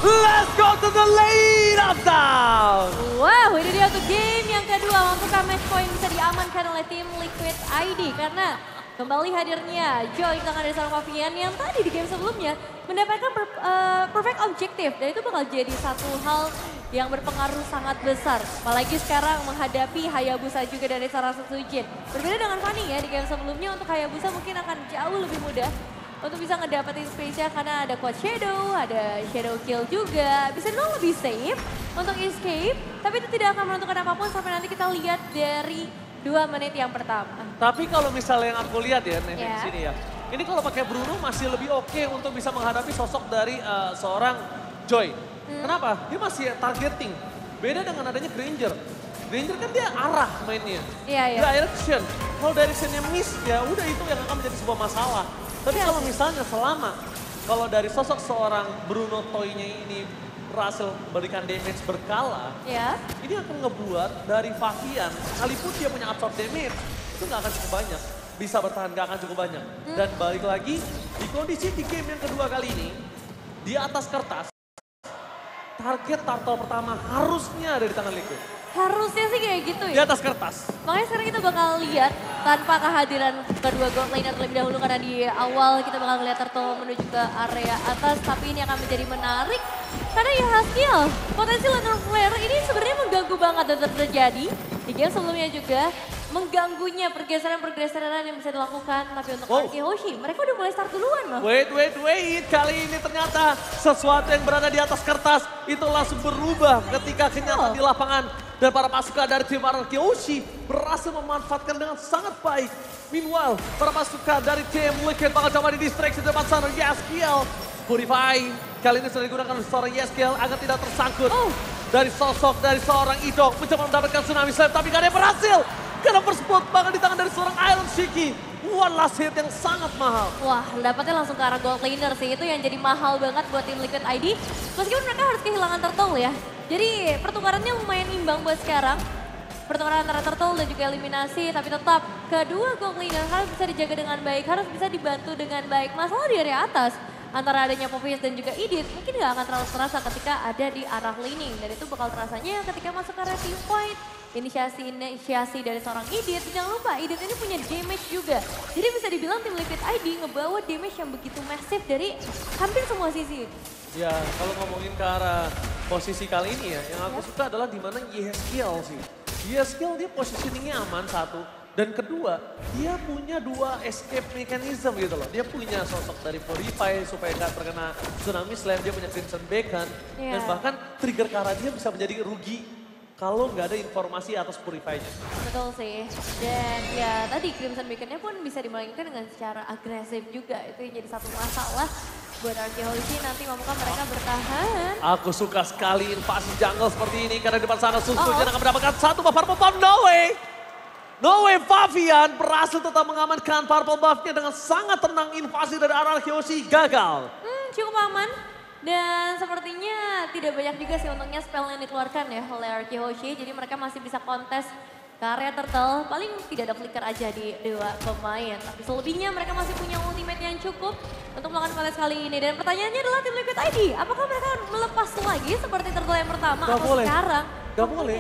Let's go to the lane of down. Wow, ini dia untuk game yang kedua. Mampukah match point bisa diamankan oleh tim Liquid ID? Karena kembali hadirnya Joy di tangan dari seorang Pavian yang tadi di game sebelumnya mendapatkan perfect objective. Dan itu bakal jadi satu hal yang berpengaruh sangat besar. Apalagi sekarang menghadapi Hayabusa juga dari seorang Setsujin. Berbeda dengan Fanny ya, di game sebelumnya untuk Hayabusa mungkin akan jauh lebih mudah untuk bisa ngedapetin space-nya karena ada Quad Shadow, ada Shadow Kill juga. Bisa dibilang lebih safe untuk escape, tapi itu tidak akan menentukan apapun sampai nanti kita lihat dari 2 menit yang pertama. Tapi kalau misalnya yang aku lihat ya, nih, di Ya. sini ya. Ini kalau pakai Bruno masih lebih oke untuk bisa menghadapi sosok dari seorang Joy. Kenapa? Dia masih targeting. Beda dengan adanya Granger. Granger kan dia arah mainnya. Iya, iya. Direction. Kalau directionnya miss, ya udah itu yang akan menjadi sebuah masalah. Tapi Iya kalau sih. misalnya kalau dari sosok seorang Bruno Toy-nya ini berhasil memberikan damage berkala, Ya. ini akan ngebuat dari Favian, sekalipun dia punya absorb damage, itu nggak akan cukup banyak. Bisa bertahan, nggak akan cukup banyak. Dan balik lagi, di kondisi di game yang kedua kali ini, di atas kertas, target turtle pertama harusnya ada di tangan Liquid. Harusnya sih kayak gitu Di ya. atas kertas. Makanya sekarang kita bakal lihat tanpa kehadiran kedua gold laner terlebih dahulu karena di awal kita bakal lihat Turtle menuju ke area atas. Tapi ini akan menjadi menarik karena ya Haskill potensi Lunar Flare ini sebenarnya mengganggu banget dan terjadi. Di game sebelumnya juga mengganggunya pergeseran-pergeseran yang bisa dilakukan. Tapi untuk Wow. Arki Hoshi mereka udah mulai start duluan loh. Wait. Kali ini ternyata sesuatu yang berada di atas kertas itu langsung berubah ketika kenyataan di lapangan. Dan para pasukan dari tim Araki Hoshi berhasil memanfaatkan dengan sangat baik. Meanwhile, para pasukan dari tim Liquid bakal coba di distraction depan sana Yeskiel. Purify, kali ini sudah digunakan oleh seorang Yeskiel agar tidak tersangkut. Dari sosok dari seorang Idok mencoba mendapatkan Tsunami Slam tapi gak ada yang berhasil. Karena berspot bahkan di tangan dari seorang Iron Shiki. One last hit yang sangat mahal. Wah, dapatnya langsung ke arah gold laner sih. Itu yang jadi mahal banget buat tim Liquid ID. Meskipun mereka harus kehilangan Turtle ya. Jadi pertukarannya lumayan imbang buat sekarang. Pertukaran antara Turtle dan juga eliminasi. Tapi tetap kedua gold laner harus bisa dijaga dengan baik. Harus bisa dibantu dengan baik. Masalah di area atas. Antara adanya Popius dan juga Idit. Mungkin gak akan terlalu terasa ketika ada di arah laning. Dan itu bakal terasanya ketika masuk ke area team fight. Inisiasi dari seorang Idit. Jangan lupa Idit ini punya damage juga. Jadi bisa dibilang tim Liquid ID ngebawa damage yang begitu masif dari hampir semua sisi. Ya, kalau ngomongin ke arah posisi kali ini ya, yang aku suka adalah di mana Yeskiel sih. Yeskiel dia positioningnya aman satu. Dan kedua, dia punya 2 escape mechanism gitu loh. Dia punya sosok dari Purify supaya nggak terkena Tsunami Slam. Dia punya Crimson Beacon. Dan bahkan trigger ke arah dia bisa menjadi rugi kalau nggak ada informasi atas Purify-nya. Betul sih. Dan ya tadi Crimson Beacon-nya pun bisa dimainkan dengan secara agresif juga. Itu yang jadi satu masalah buat Arki Hoshi nanti mampukah mereka bertahan. Aku suka sekali invasi jungle seperti ini karena di depan sana Setsujin akan mendapatkan satu buff purple buff. No way! No way, Favian berhasil tetap mengamankan purple buff-nya dengan sangat tenang. Invasi dari arah Arki Hoshi gagal. Cukup aman. Dan sepertinya tidak banyak juga sih untungnya spell yang dikeluarkan ya oleh Arki Hoshi. Jadi mereka masih bisa kontes ke area Turtle. Paling tidak ada flicker aja di 2 pemain. Tapi selebihnya mereka masih punya ultimate yang cukup untuk melakukan kontes kali ini. Dan pertanyaannya adalah tim Liquid ID. Apakah mereka melepas lagi seperti Turtle yang pertama Gak atau boleh. sekarang? Gak boleh.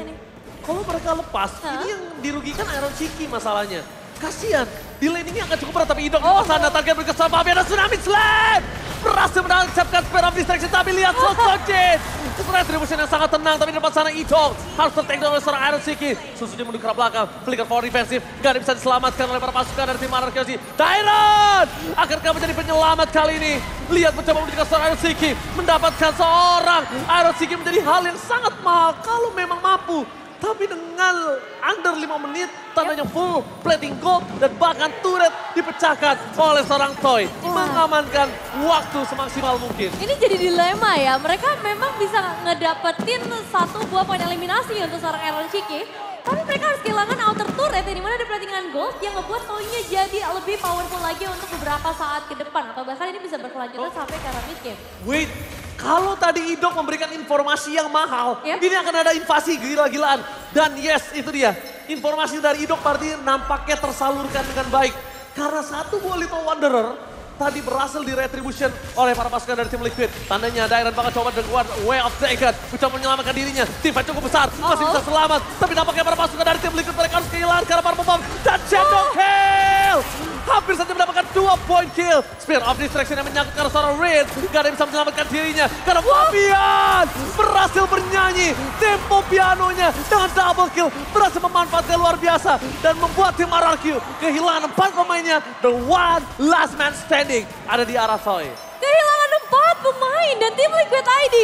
Kalau mereka lepas, ini yang dirugikan Iron Shiki masalahnya. Kasian, di laningnya akan cukup berat tapi Idok di sana target berkesan Favian dan Tsunami Slam. Berhasil menangkapkan Spare of Distraction tapi lihat Setsujin. Retribution yang sangat tenang tapi di depan sana Idok harus tertake down oleh seorang Iron Shiki. Setsujin menuju ke arah belakang, flicker forward defensif. Gak ada bisa diselamatkan oleh para pasukan dari tim Araki Hoshi. Tyron akan menjadi penyelamat kali ini. Lihat mencoba menuju ke seorang Iron Shiki. Mendapatkan seorang Iron Shiki menjadi hal yang sangat mahal kalau memang mampu. Tapi dengan under 5 menit, tandanya full plating gold dan bahkan turret dipecahkan oleh seorang Toy. Mengamankan waktu semaksimal mungkin. Ini jadi dilema ya, mereka memang bisa ngedapetin satu buah poin eliminasi untuk seorang Iron Shiki. Tapi mereka harus kehilangan outer turret yang dimana ada platingan gold yang ngebuat poinnya jadi lebih powerful lagi untuk beberapa saat ke depan. Atau bahkan ini bisa berkelanjutan sampai ke arah mid game. Wait, kalau tadi Idok memberikan informasi yang mahal, ini akan ada invasi gila-gilaan. Dan yes, itu dia. Informasi dari Idok berarti nampaknya tersalurkan dengan baik. Karena satu buah Little Wanderer tadi berhasil di retribution oleh para pasukan dari tim Liquid. Tandanya Dairon bakal coba dengan Way of Dragon, mencoba menyelamatkan dirinya. Tim fight cukup besar, masih bisa selamat. Tapi nampaknya para pasukan dari tim Liquid mereka harus kehilangan karena para pembom. Dan Shadow Kill! Hampir saja mendapatkan 2 point kill. Spear of Distraction yang menyangkut karena seorang Rin. Gak ada yang bisa menyelamatkan dirinya. Karena Fabian berhasil bernyanyi. Tempo pianonya dengan double kill. Berhasil memanfaatkan luar biasa. Dan membuat tim RRQ kehilangan 4 pemainnya. The one last man standing ada di arah Toy. Kehilangan 4 pemain dan tim Liquid ID.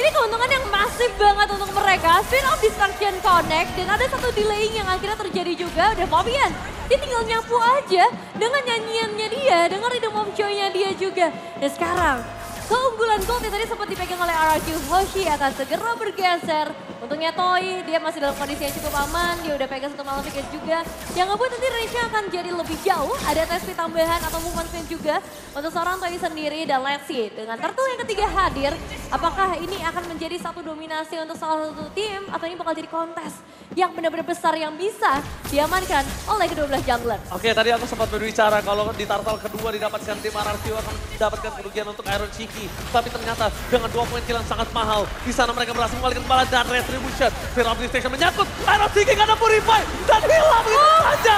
Ini keuntungan yang masif banget untuk mereka. Spin of Distraction connect dan ada satu delaying yang akhirnya terjadi juga. Dan Fabian, dia tinggal nyapu aja dengan nyanyiannya dia, dengan rhythm of joy-nya dia juga. Dan sekarang, keunggulan gold yang tadi sempat dipegang oleh RRQ Hoshi akan segera bergeser. Untungnya Toy, dia masih dalam kondisi yang cukup aman, dia udah pegang satu malam tiket juga. Yang ngebuat nanti range-nya akan jadi lebih jauh, ada tes speed tambahan atau movement speed juga untuk seorang Toy sendiri. Dan let's see, dengan turtle yang ketiga hadir, apakah ini akan menjadi satu dominasi untuk salah satu tim atau ini bakal jadi kontes yang benar-benar besar yang bisa diamankan oleh kedua belah jungler. Oke, tadi aku sempat berbicara kalau di turtle kedua didapatkan tim RRQ akan mendapatkan kerugian untuk Iron Cheeky. Tapi ternyata dengan 2 poin kill yang sangat mahal, di sana mereka berhasil membalikan kepala dan retribution. Fear of Distraction menyangkut, Iron Cheeky gak ada purify dan hilang begitu saja.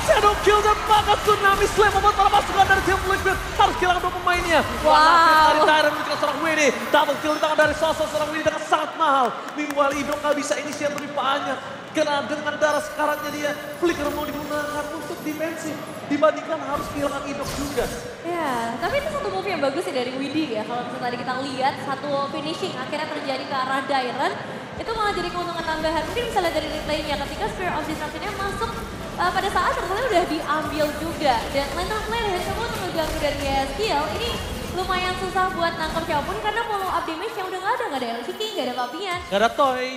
Shadow kill dan maka Tsunami Slam membuat para pasukan dari tim Liquid harus kehilangan 2 pemainnya. Dari Dairon menuju seorang Winnie, double kill di tangan dari sosok seorang Winnie dengan sangat mahal. Meanwhile Idok gak bisa inisiat lebih banyak. Karena dengan darah sekaratnya dia, Flicker mau digunakan untuk defensif. Dibandingkan harus kehilangan Idok juga. Ya, tapi itu satu move yang bagus sih dari Widhi ya. Kalau misalnya tadi kita lihat satu finishing akhirnya terjadi ke arah Dairon. Itu malah jadi keuntungan tambahan. Mungkin bisa lihat dari replaynya ketika Spear of Distraction-nya masuk pada saat turtle-nya udah diambil juga. Dan lantern flare yang coba untuk ngeganggu dari skill ini lumayan susah buat nangkep siapapun karena follow up damage yang udah gak ada Iron Cheeky, gak ada Fabian. Gak ada Toy.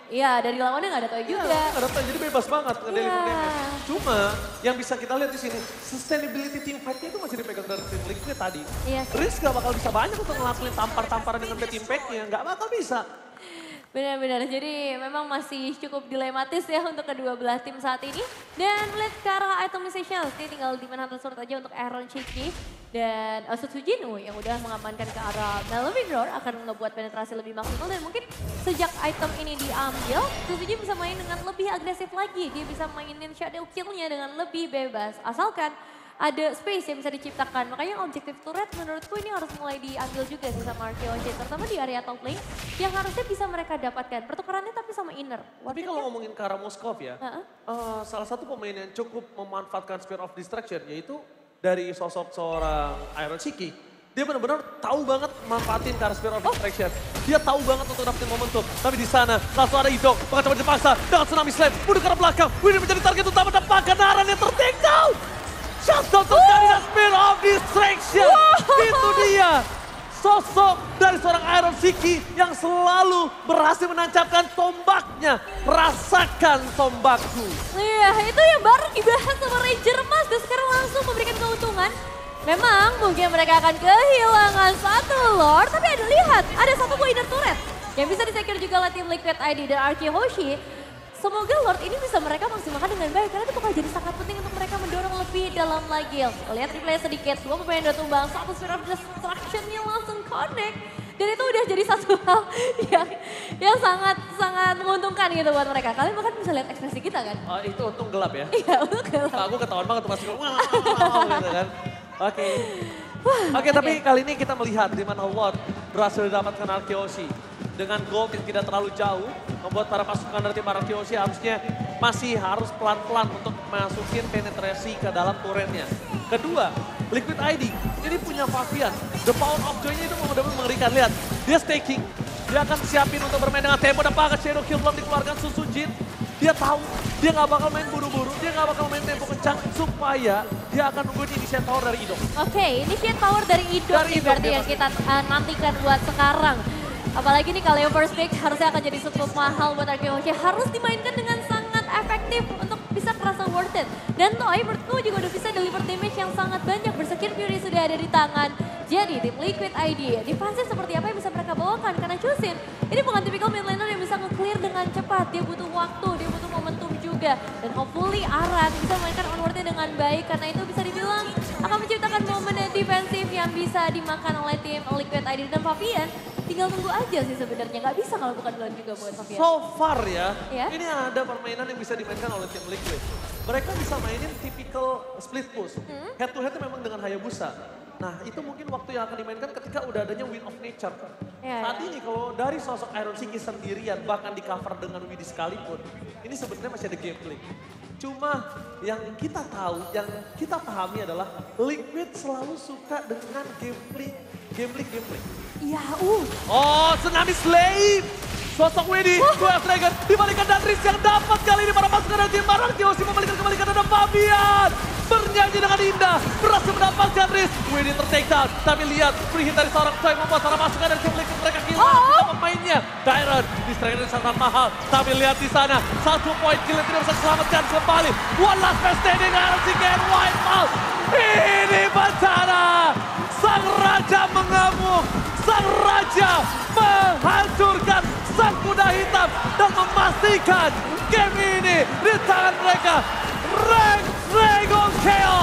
Iya, dari lawannya gak ada Toy juga. Gak ada Toy, jadi bebas banget nge-deliver damage. Cuma yang bisa kita lihat di sini, sustainability team fight-nya itu masih dipegang dari tim Liquid tadi. Iya. Riz gak bakal bisa banyak untuk ngelakuin tampar-tamparan dengan bad impact-nya, gak bakal bisa. Benar-benar, jadi memang masih cukup dilematis ya untuk kedua belah tim saat ini. Dan melihat ke arah itemization, tinggal di mana Sword aja untuk Iron Cheeky. Dan Sutsujinu yang udah mengamankan ke arah Melvin Roar akan ngebuat penetrasi lebih maksimal. Dan mungkin sejak item ini diambil, Sutsujinu bisa main dengan lebih agresif lagi. Dia bisa mainin shadow kill-nya dengan lebih bebas. Asalkan ada space yang bisa diciptakan. Makanya objektif turret menurutku ini harus mulai diambil juga sih sama Arkeoshi. Terutama di area top lane yang harusnya bisa mereka dapatkan. Pertukarannya tapi sama inner. Tapi kalau ngomongin ke arah Moskov ya, salah satu pemain yang cukup memanfaatkan Spear of Distraction yaitu dari sosok seorang Iron Cheeky. Dia benar-benar tahu banget manfaatin ke arah Spear of Distraction. Dia tahu banget untuk dapetin momentum. Tapi di sana langsung ada Idok, bakal coba dipaksa dengan Tsunami Slam. Mundur ke arah belakang, Winnie menjadi target utama dan Naran yang ter-take down. Shutdown terjadi dan Spear of Distraction. Itu dia. Sosok dari seorang Iron Cheeky yang selalu berhasil menancapkan tombaknya. Rasakan tombakku. Iya, itu yang baru dibahas sama Ranger Mas dan sekarang langsung memberikan keuntungan. Memang mungkin mereka akan kehilangan satu Lord, tapi lihat ada satu buah inner turret yang bisa di-secure juga oleh tim Liquid ID dan Arkeoshi. Semoga Lord ini bisa mereka maksimalkan dengan baik karena itu bakal jadi sangat penting untuk mereka mendorong lebih dalam lagi. Lihat replay sedikit, 2 pemain udah tumbang, satu Spear of Destruction-nya langsung connect. Dan itu udah jadi satu hal yang sangat menguntungkan gitu buat mereka. Kalian bahkan bisa lihat ekspresi kita kan? Oh, itu untung gelap ya? Iya, untung gelap. Aku ketahuan banget tuh masih gitu kan. Oke, tapi kali ini kita melihat di mana Lord berhasil didapatkan Arkeoshi. Dengan gold yang tidak terlalu jauh, membuat para pasukan dari tim Arkeoshi harusnya masih harus pelan-pelan untuk masukin penetrasi ke dalam turretnya. Kedua, Liquid ID ini punya Fabian. The power of joy-nya itu benar-benar mengerikan. Lihat, dia staking. Dia akan siapin untuk bermain dengan tempo dan pakai Shadow Kill belum dikeluarkan Susujin. Dia tahu dia nggak bakal main buru-buru, dia nggak bakal main tempo kencang supaya dia akan nungguin initiate power dari Idok. Oke, initiate power dari Idok nih berarti yang kita nantikan buat sekarang. Apalagi nih kalau yang first pick harusnya akan jadi cukup mahal buat Arkeoshi. Harus dimainkan dengan sangat efektif untuk bisa terasa worth it. Dan Toy menurutku juga udah bisa deliver damage yang sangat banyak. Bersekir Fury sudah ada di tangan. Jadi tim Liquid ID, defensive seperti apa yang bisa mereka bawakan? Karena Chusin ini bukan tipikal mid laner yang bisa nge-clear dengan cepat. Dia butuh waktu, dia butuh momentum juga. Dan hopefully Aran bisa memainkan onwardnya dengan baik. Karena itu bisa dibilang akan menciptakan momen defensif yang bisa dimakan oleh tim Liquid ID dan Fabian. Tinggal tunggu aja sih sebenarnya, nggak bisa kalau bukan duluan juga buat Fabian. So far ya, Ya. ini ada permainan yang bisa dimainkan oleh tim Liquid. Mereka bisa mainin typical split push. Head to head memang dengan Hayabusa. Nah itu mungkin waktu yang akan dimainkan ketika udah adanya Wind of Nature. Ya, Saat ya. ini kalau dari sosok Iron Shiki sendirian, bahkan di cover dengan Widi sekalipun, ini sebenarnya masih ada gameplay. Cuma yang kita tahu, yang kita pahami adalah Liquid selalu suka dengan gameplay. Iya, Oh, Tsunami Slave. Sosok Widi, Duel Dragon, dibalikan Datris yang dapat kali ini para pasukan dari tim Marang Josi membalikan kembali ke dada Fabian. Bernyanyi dengan indah, berhasil mendapatkan Riz. Widi ter-take down, tapi lihat free hit dari seorang Choi membuat para pasukan dari tim Liquid mereka kehilangan tiga pemainnya. Dairon, distraikan dengan sangat mahal, tapi lihat di sana, 1 poin kill yang tidak bisa diselamatkan kembali. One last man standing, Iron Shiki and White Mal. Ini bencana, sang raja mengamuk, sang raja menghancurkan sang kuda hitam dan memastikan game ini di tangan mereka. Rank Dragon Chaos